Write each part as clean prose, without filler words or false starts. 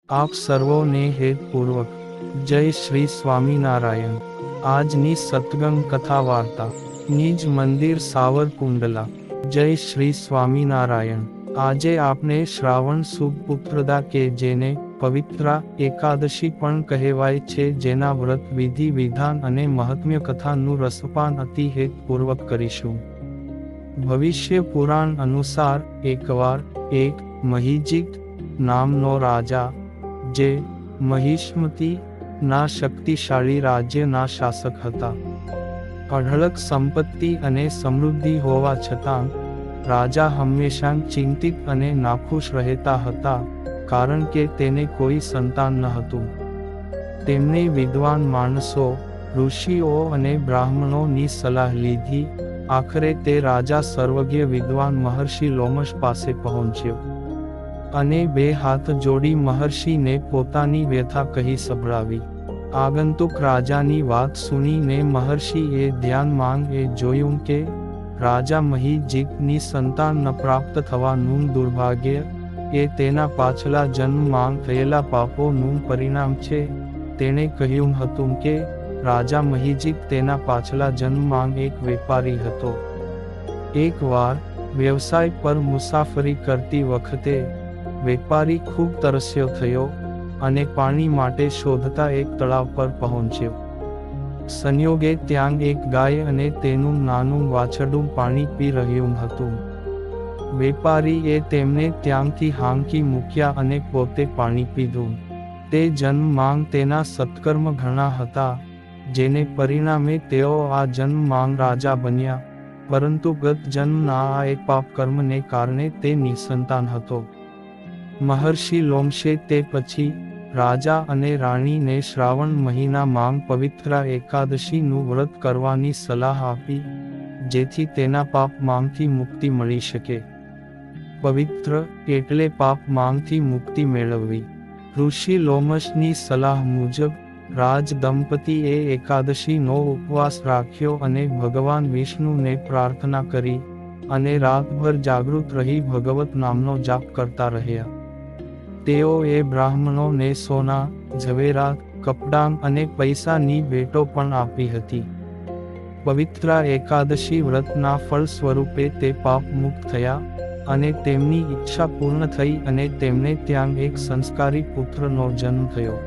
આપ સર્વોને હેતપૂર્વક જય શ્રી સ્વામિનારાયણ। આજની સત્સંગ કથા વાર્તા નિજ મંદિર સાવરકુંડલા। જય શ્રી સ્વામિનારાયણ। આજે આપણે શ્રાવણ સુદ પુત્રદા કે જેને પવિત્રા એકાદશી પણ કહેવાય છે, જેના વ્રત વિધિ વિધાન અને મહાત્મ્ય કથાનું રસપાન અતિ હેતપૂર્વક કરીશું। ભવિષ્ય પુરાણ અનુસાર એકવાર એક મહિજીત નામનો રાજા, જે મહિષ્મતી ના શક્તિશાળી રાજ્યના શાસક હતા, અઢળક સંપત્તિ અને સમૃદ્ધિ હોવા છતાં રાજા હંમેશા ચિંતિત અને નાખુશ રહેતા હતા, કારણ કે તેને કોઈ સંતાન ન હતું। તેમણે વિદ્વાન માણસો, ઋષિઓ અને બ્રાહ્મણોની સલાહ લીધી। આખરે તે રાજા સર્વજ્ઞ વિદ્વાન મહર્ષિ લોમશ પાસે પહોંચ્યો અને બે હાથ જોડી મહર્ષિને પોતાની વ્યથા કહી સંભળાવી। આગંતુક રાજાની વાત સુણીને મહર્ષિએ ધ્યાનમાં એ જોયું કે રાજા મહિજીતની સંતાન ન પ્રાપ્ત થવાનું દુર્ભાગ્ય એ તેના પાછલા જન્મમાં થયેલા પાપોનું પરિણામ છે। તેણે કહ્યું હતું કે રાજા મહિજીત તેના પાછલા જન્મમાં એક વેપારી હતો। એકવાર વ્યવસાય પર મુસાફરી કરતી વખતે વેપારી ખૂબ તરસ્યો થયો અને પાણી માટે શોધતા એક તળાવ પર પહોંચ્યો। સંયોગે ત્યાં એક ગાય અને તેનું નાનું વાછરડું પાણી પી રહ્યું હતું। વેપારીએ તેમને ત્યાંથી હાંકી મૂક્યા અને પોતે પાણી પીધું। તે જન્મમાં તેના સત્કર્મ ઘણા હતા, જેને પરિણામે તેઓ આ જન્મમાં રાજા બન્યા, પરંતુ ગત જન્મના આ એક પાપ કર્મને કારણે તે નિસંતાન હતો। મહર્ષિ લોમશે તે પછી રાજા અને રાણીને શ્રાવણ મહિનામાં પવિત્રા એકાદશીનું વ્રત કરવાની સલાહ આપી, જેથી તેના પાપમાંથી મુક્તિ મળી શકે। પવિત્ર એટલે પાપમાંથી મુક્તિ મેળવવી। ઋષિ લોમશની સલાહ મુજબ રાજ દંપતીએ એકાદશીનો ઉપવાસ રાખ્યો અને ભગવાન વિષ્ણુને પ્રાર્થના કરી અને રાતભર જાગૃત રહી ભગવત નામનો જાપ કરતા રહ્યા। તેઓએ બ્રાહ્મણોને સોના, ઝવેરાત, કપડાં અને પૈસાની ભેટો પણ આપી હતી। પવિત્રા એકાદશી વ્રતના ફળ સ્વરૂપે તે પાપ મુક્ત થયા અને તેમની ઈચ્છા પૂર્ણ થઈ અને તેમને ત્યાં એક સંસ્કારી પુત્રનો જન્મ થયો।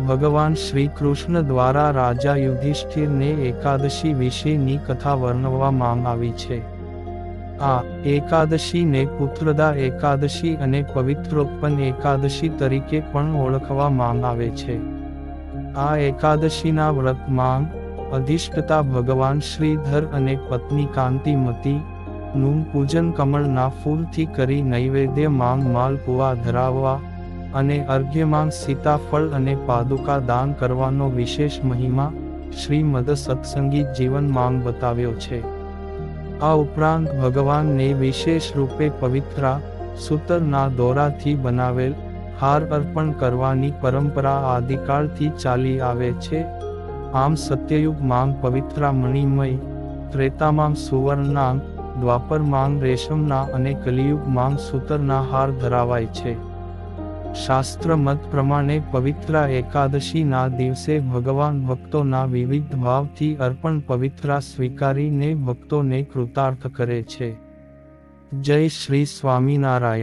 ભગવાન શ્રી કૃષ્ણ દ્વારા રાજા યુધિષ્ઠિરને એકાદશી વિશેની કથા વર્ણવવામાં આવી છે। આ એકાદશીને પુત્રદા એકાદશી અને પવિત્રોત્પન્ન એકાદશી તરીકે પણ ઓળખવામાં આવે છે। આ એકાદશીના વ્રતમાં અધિષ્ઠતા ભગવાન શ્રીધર અને પત્ની કાંતિમતી નું પૂજન કમળના ફૂલથી કરી નૈવેદ્યમાં માલપુઆ ધરાવવા અને અર્ઘ્યમાં સીતાફળ અને પાદુકા દાન કરવાનો વિશેષ મહિમા શ્રીમદ સત્સંગી જીવનમાં બતાવ્યો છે। આ ઉપરાંત ભગવાનને વિશેષ રૂપે પવિત્રા સૂતરના દોરાથી બનાવેલ હાર અર્પણ કરવાની પરંપરા આદિકાળથી ચાલી આવે છે। આમ સત્યયુગમાં પવિત્રા મણિમય, ત્રેતામાં સુવર્ણના, દ્વાપરમાં રેશમના અને કલિયુગમાં સૂતરના હાર ધરાવાય છે। શાસ્ત્ર મત પ્રમાણે પવિત્રા એકાદશીના દિવસે ભગવાન ભક્તોના વિવિધ ભાવથી અર્પણ પવિત્રા સ્વીકારીને ભક્તોને કૃતાર્થ કરે છે। જય શ્રી સ્વામિનારાયણ।